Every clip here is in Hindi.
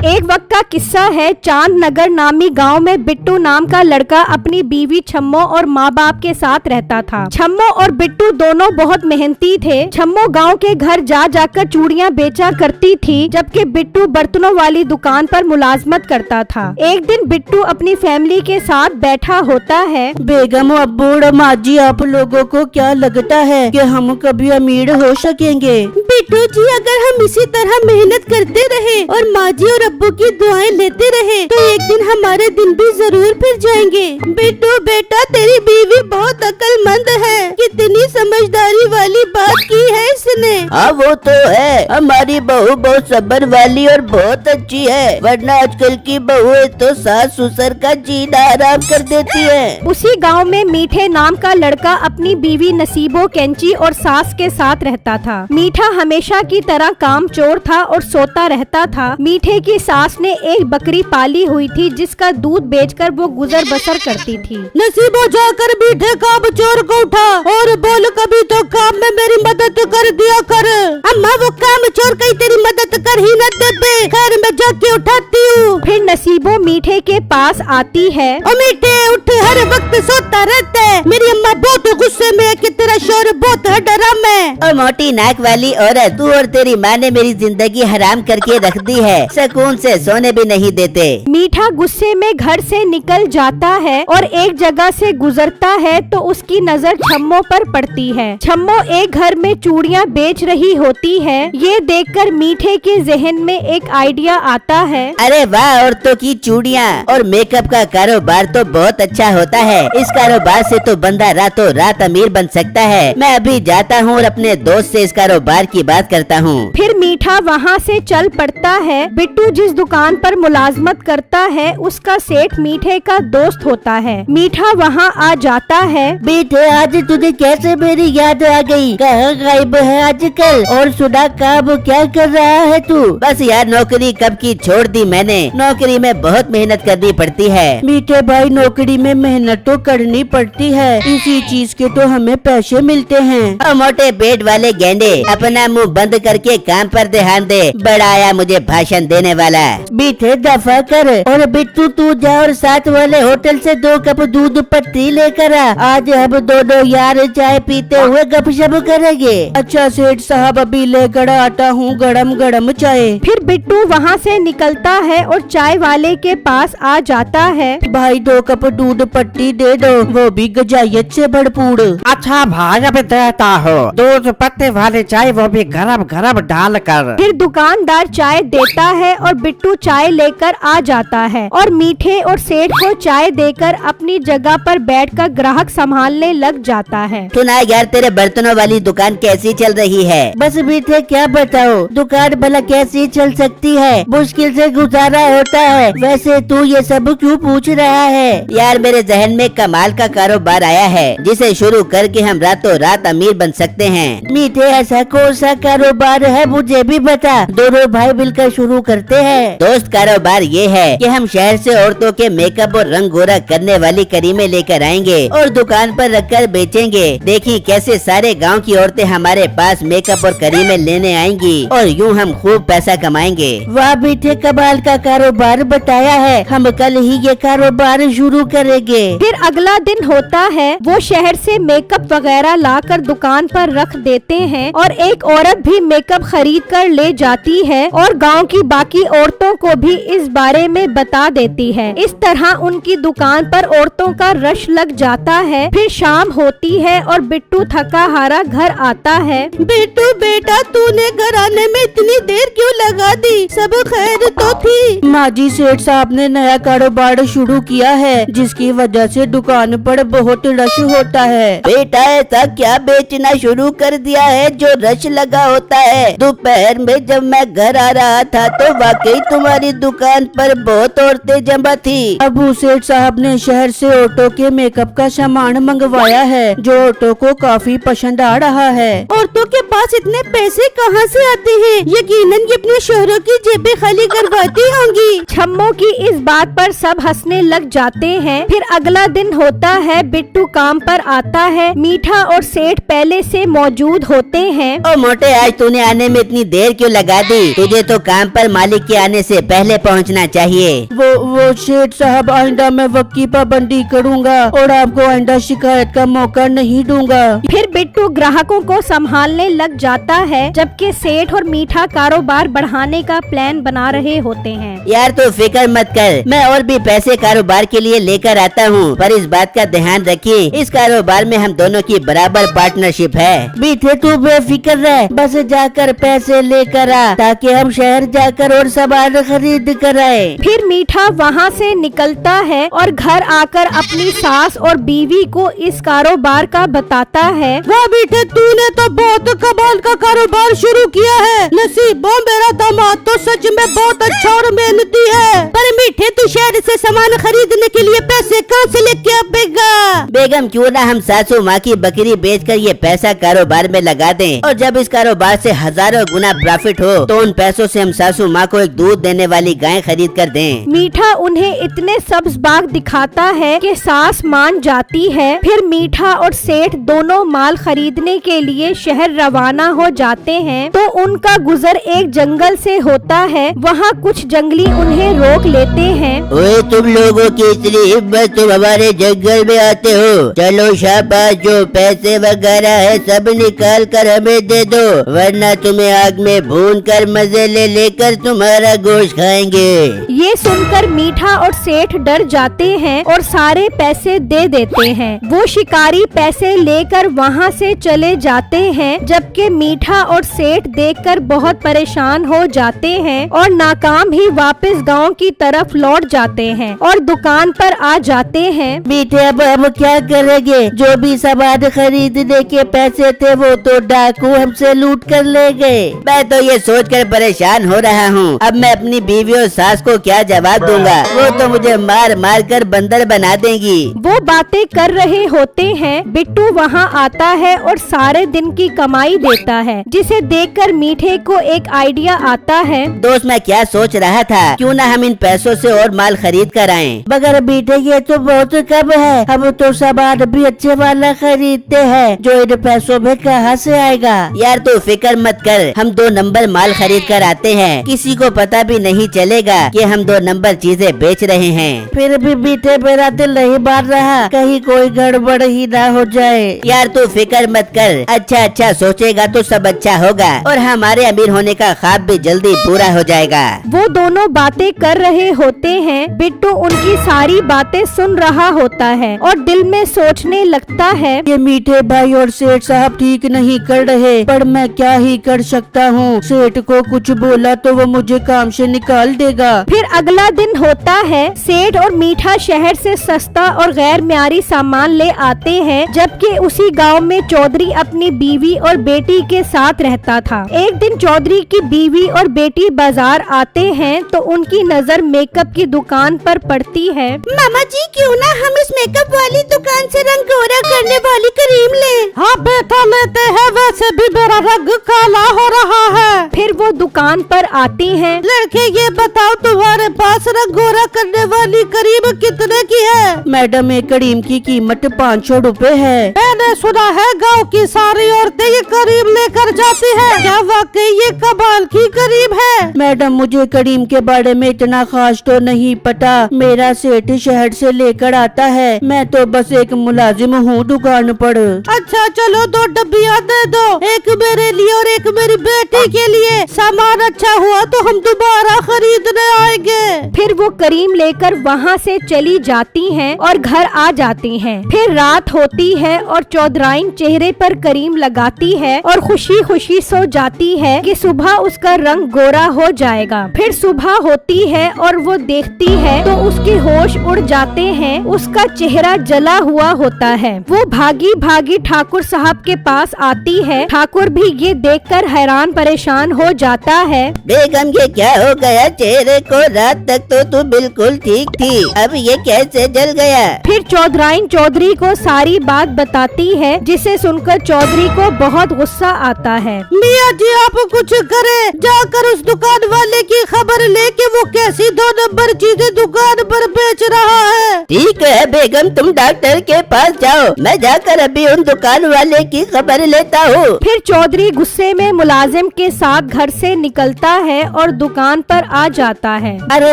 एक वक्त का किस्सा है। चांद नगर नामी गांव में बिट्टू नाम का लड़का अपनी बीवी छम्मो और माँ बाप के साथ रहता था। छम्मो और बिट्टू दोनों बहुत मेहनती थे। छम्मो गांव के घर जा जाकर चूड़ियाँ बेचा करती थी, जबकि बिट्टू बर्तनों वाली दुकान पर मुलाजमत करता था। एक दिन बिट्टू अपनी फैमिली के साथ बैठा होता है। बेगम, अब्बू और माँ जी, आप लोगों को क्या लगता है कि हम कभी अमीर हो सकेंगे? बिट्टू जी, अगर हम इसी तरह मेहनत करते रहे और माँ जी और अब्बू की दुआएं लेते रहे तो एक दिन हमारे दिन भी जरूर फिर जाएंगे। बिट्टू बेटा, तेरी बीवी बहुत अक्लमंद है। कितनी समझदारी वाली बात की है इसने। हाँ वो तो है, हमारी बहू बहुत सब्र वाली और बहुत अच्छी है, वरना आजकल की बहुएं तो सास ससुर का जीना आराम कर देती है। उसी गांव में मीठे नाम का लड़का अपनी बीवी नसीबो, कैंची और सास के साथ रहता था। मीठा हमेशा की तरह कामचोर था और सोता रहता था। मीठे की सास ने एक बकरी पाली हुई थी, जिसका दूध बेचकर वो गुजर बसर करती थी। नसीबो, जाकर मीठे कामचोर को उठा और बोल, कभी तो काम में मेरी मदद कर दिया कर। अम्मा, वो कामचोर कहीं तेरी मदद कर ही न देते। खैर, मैं जाके उठाती हूँ। फिर नसीबो मीठे के पास आती है। ओ मीठे, उठ, हर वक्त सोता रहता है। मेरी अम्मा बहुत गुस्से में है कि तेरा शोर बहुत है डराम है। ओ मोटी नाक वाली औरत, तू और तेरी माँ ने मेरी जिंदगी हराम करके रख दी है, सुकून से सोने भी नहीं देते। मीठा गुस्से में घर से निकल जाता है और एक जगह से गुजरता है तो उसकी नजर छम्मो पर पड़ती है। छम्मो एक घर में चूड़ियाँ बेच रही होती है। ये देखकर मीठे के जहन में एक आइडिया आता है। अरे वाह, औरतों की चूड़ियाँ और मेकअप का कारोबार तो बहुत अच्छा होता है। इस कारोबार से तो बंदा रातों रात अमीर बन सकता है। मैं अभी जाता हूँ और अपने दोस्त से इस कारोबार की बात करता हूँ। फिर मीठा वहाँ से चल पड़ता है। बिट्टू जिस दुकान पर मुलाजमत करता है उसका सेठ मीठे का दोस्त होता है। मीठा वहाँ आ जाता है। बेटे, आज तुझे कैसे मेरी याद आ गई? कहाँ गायब है आजकल? और सुना, काम क्या कर रहा है तू? बस यार, नौकरी कब की छोड़ दी मैंने। नौकरी में बहुत मेहनत करनी पड़ती है। मीठे भाई, नौकरी में मेहनत तो करनी पड़ती है, इसी चीज के तो हमें पैसे मिलते हैं। और मोटे पेट वाले गेंडे, अपना मुंह बंद करके काम पर ध्यान दे। बड़ा आया मुझे भाषण देने वाला। मीठे, दफा कर। और बिट्टू, तू जा और साथ वाले होटल से 2 कप दूध पत्ती लेकर आ। आज हम दोनों यार चाय पीते हुए गपशप करेंगे। अच्छा सेठ साहब, अभी लेकर आता हूँ गरम गरम चाय। फिर बिट्टू वहाँ से निकलता है और चाय वाले के पास आ जाता है। भाई, 2 कप दूध पत्ती दे दो, वो भी गजायत से भरपूर। अच्छा भाई, अब देता हो। दूध पत्ते वाली चाय, वो भी गरम गरम डाल कर। फिर दुकानदार चाय देता है और बिट्टू चाय लेकर आ जाता है और मीठे और सेठ को चाय देकर अपनी जगह पर बैठकर ग्राहक संभालने लग जाता है। सुना यार, तेरे बर्तनों वाली दुकान कैसी चल रही है? बस मीठे, क्या बताओ, दुकान भला कैसी चल सकती है? मुश्किल से गुजारा होता है। वैसे तू ये सब क्यों पूछ रहा है? यार, मेरे जहन में कमाल का कारोबार आया है, जिसे शुरू करके हम रातों रात अमीर बन सकते हैं। मीठे, ऐसा कौन सा कारोबार है, मुझे भी बता। दोनों भाई मिलकर शुरू करते हैं। दोस्त, कारोबार ये है कि हम शहर से औरतों के मेकअप और रंग गोरा करने वाली करीमें लेकर आएंगे और दुकान पर रखकर बेचेंगे। देखिए कैसे सारे गांव की औरतें हमारे पास मेकअप और करीमें लेने आएंगी और यूं हम खूब पैसा कमाएंगे। वाह मीठे, कमाल का कारोबार बताया है। हम कल ही ये कारोबार शुरू करेंगे। फिर अगला दिन होता है। वो शहर से मेकअप वगैरह लाकर दुकान पर रख देते हैं और एक औरत भी मेकअप खरीद कर ले जाती है और गांव की बाकी औरतों को भी इस बारे में बता देती है। इस तरह उनकी दुकान पर औरतों का रश लग जाता है। फिर शाम होती है और बिट्टू थका हारा घर आता है। बिट्टू बेटा, तूने घर आने में इतनी देर क्यों लगा दी? सब खैर तो थी? माँ जी, सेठ साहब ने नया कारोबार शुरू किया है, जिसकी वजह से दुकान पर बहुत रश होता है। बेटा, ऐसा क्या बेचना शुरू कर दिया है जो रश लगा होता है? दोपहर में जब मैं घर आ रहा था तो वाकई तुम्हारी दुकान पर बहुत औरतें जमा थी। अबू, सेठ साहब ने शहर से ऑटो के मेकअप का सामान मंगवाया है, जो ऑटो को काफी पसंद आ रहा है। औरतों के पास इतने पैसे कहाँ से आते हैं? यकीनन ये अपने शोहरों की जेबें खाली करवाती होंगी। छम्मो की इस बात पर सब हंसने लग जाते हैं। फिर अगला दिन होता है, बिट्टू काम पर आता है। मीठा और सेठ पहले से मौजूद होते हैं। ओ मोटे, आज तूने आने में इतनी देर क्यों लगा दी? तुझे तो काम पर मालिक के आने से पहले पहुंचना चाहिए। वो सेठ साहब, आइंदा मैं वक्त की पाबंदी करूँगा और आपको आइंदा शिकायत का मौका नहीं दूंगा। फिर बिट्टू ग्राहकों को संभालने लग जाता है, जबकि सेठ और मीठा कारोबार बढ़ाने का प्लान बना रहे होते हैं। यार तू फिक्र मत कर, मैं और भी पैसे कारोबार के लिए लेकर आता हूँ, पर इस बात का ध्यान रखिए, इस कारोबार में हम दोनों की बराबर पार्टनरशिप है। मीठे तू बेफिक्र रह, बस जाकर पैसे लेकर आ ताकि हम शहर जाकर और सामान खरीद कर आए। फिर मीठा वहाँ से निकलता है और घर आकर अपनी सास और बीवी को इस कारोबार का बताता है। वाह मीठे, तूने तो बहुत कमाल का कारोबार शुरू किया है। नसीबों, मेरा दामाद तो सच में बहुत अच्छा और मेहनती है। पर मीठे, तू शहर से सामान खरीदने के लिए पैसे कहाँ से लेके आएगा? बेगम, क्यों ना हम सासू माँ की बकरी बेचकर ये पैसा कारोबार में लगा दें, और जब इस कारोबार से हजारों गुना प्रॉफिट हो तो उन पैसों से हम सासू माँ को एक दूध देने वाली गाय खरीद कर दें। मीठा उन्हें इतने सब्ज बाग दिखाता है कि सास मान जाती है। फिर मीठा और सेठ दोनों माल खरीदने के लिए शहर रवाना हो जाते हैं। तो उनका गुजर एक जंगल से होता है। वहाँ कुछ जंगली उन्हें रोक लेते हैं। ओए, तुम लोगों की इतनी हिम्मत, तुम हमारे जंगल में आते हो? चलो शाबाश, जो पैसे वगैरह है सब निकाल कर हमें दे दो, वरना तुम्हें आग में भून कर मजे ले लेकर तुम्हारा गोश्त खाएंगे। ये सुनकर मीठा और सेठ डर जाते हैं और सारे पैसे दे देते हैं। वो शिकारी पैसे लेकर वहाँ से चले जाते हैं, जबकि मीठा और सेठ देखकर बहुत परेशान हो जाते हैं और नाकाम ही वापस गांव की तरफ लौट जाते हैं और दुकान पर आ जाते हैं। मीठे, अब क्या करेंगे? जो भी सामान खरीदने के पैसे थे वो तो डाकू हमसे लूट कर ले गए। मैं तो ये सोचकर परेशान हो रहा हूँ, अब मैं अपनी बीवी और सास को क्या जवाब दूंगा? वो तो मुझे मार मार कर बंदर बना देंगी। वो बातें कर रहे होते हैं। बिट्टू वहाँ आता है और सारे दिन की कमाई देता है, जिसे देखकर मीठे को एक आइडिया आता है। दोस्त, मैं क्या सोच रहा था, क्यों ना हम इन पैसों से और माल खरीद कर आएं। मगर मीठे, ये तो बहुत कम है। हम तो सामान भी अच्छे वाला खरीदते हैं, जो इन पैसों में कहाँ से आएगा? यार तू फिक्र मत कर, हम 2 नंबर माल खरीद कर आते हैं, किसी को पता भी नहीं चलेगा कि हम 2 नंबर चीजें बेच रहे हैं। फिर भी मीठे, मेरा दिल नहीं मार रहा, कहीं कोई गड़बड़ ही ना हो जाए। यार तू फिक्र मत कर, अच्छा सोचेगा तो सब अच्छा होगा और हमारे अमीर होने का ख्वाब भी जल्दी पूरा हो जाएगा। वो दोनों बातें कर रहे होते हैं। बिट्टू उनकी सारी बातें सुन रहा होता है और दिल में सोचने लगता है, ये मीठे भाई और सेठ साहब ठीक नहीं कर रहे, पर मैं क्या ही कर सकता हूँ। सेठ को कुछ बोला तो वो मुझे काम से निकाल देगा। फिर अगला दिन होता है। सेठ और मीठा शहर से सस्ता और गैर म्यारी सामान ले आते हैं, जबकि उसी गांव में चौधरी अपनी बीवी और बेटी के साथ रहता था। एक दिन चौधरी की बीवी और बेटी बाजार आते हैं तो उनकी नजर मेकअप की दुकान पर पड़ती है। मामा जी, क्यों ना हम इस मेकअप वाली दुकान से रंग गोरा करने वाली क्रीम ले? हाँ बेटा, लेते हैं, वैसे भी मेरा रंग काला हो रहा है। फिर वो दुकान पर आती हैं। लड़के, ये बताओ तुम्हारे पास रंग गोरा करने वाली क्रीम कितने की है? मैडम, एक क्रीम की कीमत 500 रुपए है। मैंने सुना है गांव की सारी औरतें ये क्रीम लेकर जाती हैं। क्या वाकई ये कमाल की क्रीम है? मैडम, मुझे क्रीम के बारे में इतना खास तो नहीं पता, मेरा सेठ शहर से लेकर आता है, मैं तो बस एक मुलाजिम हूँ दुकान पर। अच्छा चलो, 2 डब्बियाँ दे दो, एक मेरे लिए और एक मेरी बेटी के लिए। सामान अच्छा हुआ तो हम दोबारा खरीदने आएंगे। फिर वो क्रीम लेकर वहाँ से चली जाती हैं और घर आ जाती हैं। फिर रात होती है और चौधराइन चेहरे पर क्रीम लगाती है और खुशी खुशी सो जाती है कि सुबह उसका रंग गोरा हो जाएगा। फिर सुबह होती है और वो देखती है तो उसके होश उड़ जाते हैं। उसका चेहरा जला हुआ होता है। वो भागी भागी ठाकुर साहब के पास आती है। ठाकुर भी ये देखकर हैरान परेशान हो जाता है। बेगम ये क्या हो गया चेहरे को? रात तक तो तू बिल्कुल ठीक थी, अब ये कैसे जल गया? फिर चौधराइन चौधरी को सारी बात बताती है, जिसे सुनकर चौधरी को बहुत गुस्सा आता है। मियाँ जी आप कुछ करें, जाकर उस दुकान वाले की खबर ले कि वो कैसी 2 नंबर चीजें दुकान पर बेच रहा है। ठीक है बेगम, तुम डॉक्टर के पास जाओ, मैं जाकर अभी उन दुकान वाले की खबर लेता हूँ। फिर चौधरी गुस्से में मुलाजिम के साथ घर से निकलता है और दुकान पर आ जाता है। अरे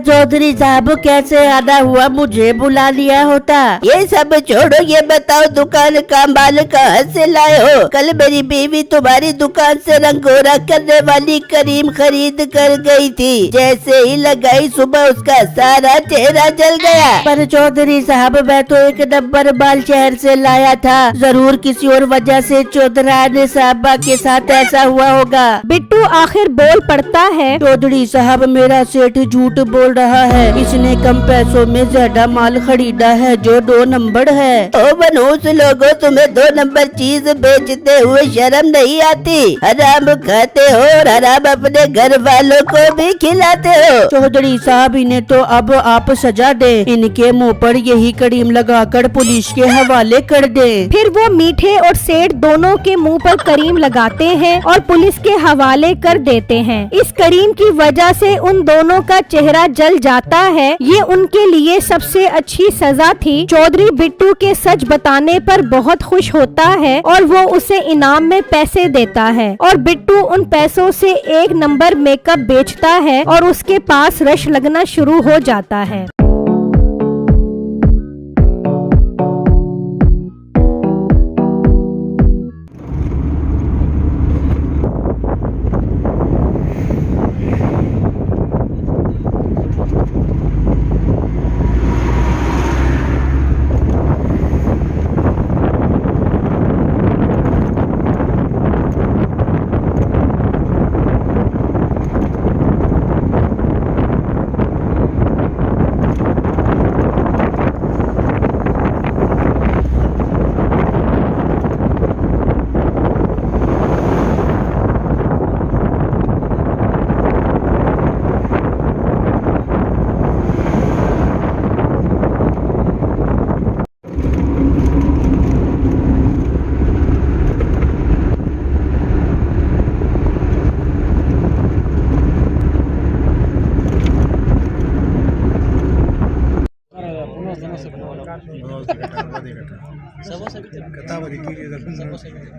चौधरी साहब कैसे आना हुआ, मुझे बुला लिया होता। ये सब छोड़ो, ये बताओ दुकान का माल कहाँ से लाए हो? कल मेरी बीवी तुम्हारी दुकान से रंगोरा करने वाली क्रीम खरीद कर गई थी, जैसे ही लगाई सुबह उसका सारा चेहरा जल गया। पर चौधरी साहब मैं तो 1 नंबर माल शहर से लाया था, जरूर किसी और वजह से चौधरानी साहबा के साथ ऐसा हुआ होगा। बिट्टू आखिर बोल पड़ता है। चौधरी साहब मेरा सेठ झूठ बोल रहा है, इसने कम पैसों में ज्यादा माल खरीदा है जो 2 नंबर है। ओ मनहूस लोगो, तुम्हें 2 नंबर चीज बेचते हुए शर्म नहीं आती? हराम खाते हो और हराम अपने घर वालों को भी खिलाते हो। चौधरी साहब इन्हें तो अब आप सजा दे, इनके मुंह पर यही क्रीम लगाकर पुलिस के हवाले कर दे। फिर वो मीठे और सेठ दोनों के मुंह पर करीम लगाते हैं और पुलिस के हवाले कर देते हैं। इस करीम की वजह से उन दोनों का चेहरा जल जाता है। ये उनके लिए सबसे अच्छी सजा थी। चौधरी बिट्टू के सच बताने पर बहुत खुश होता है और वो उसे इनाम में पैसे देता है और बिट्टू उन पैसों से 1 नंबर मेकअप बेचता है और उसके पास रश लगना शुरू हो जाता है।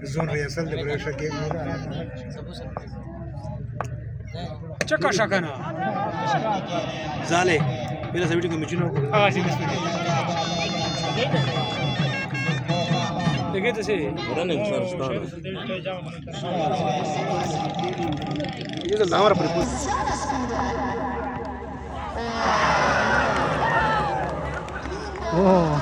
झोन रिहर्सल प्रेक्षक गेम चकाशकाना झाले पहिला समिती कमीची नको Oh.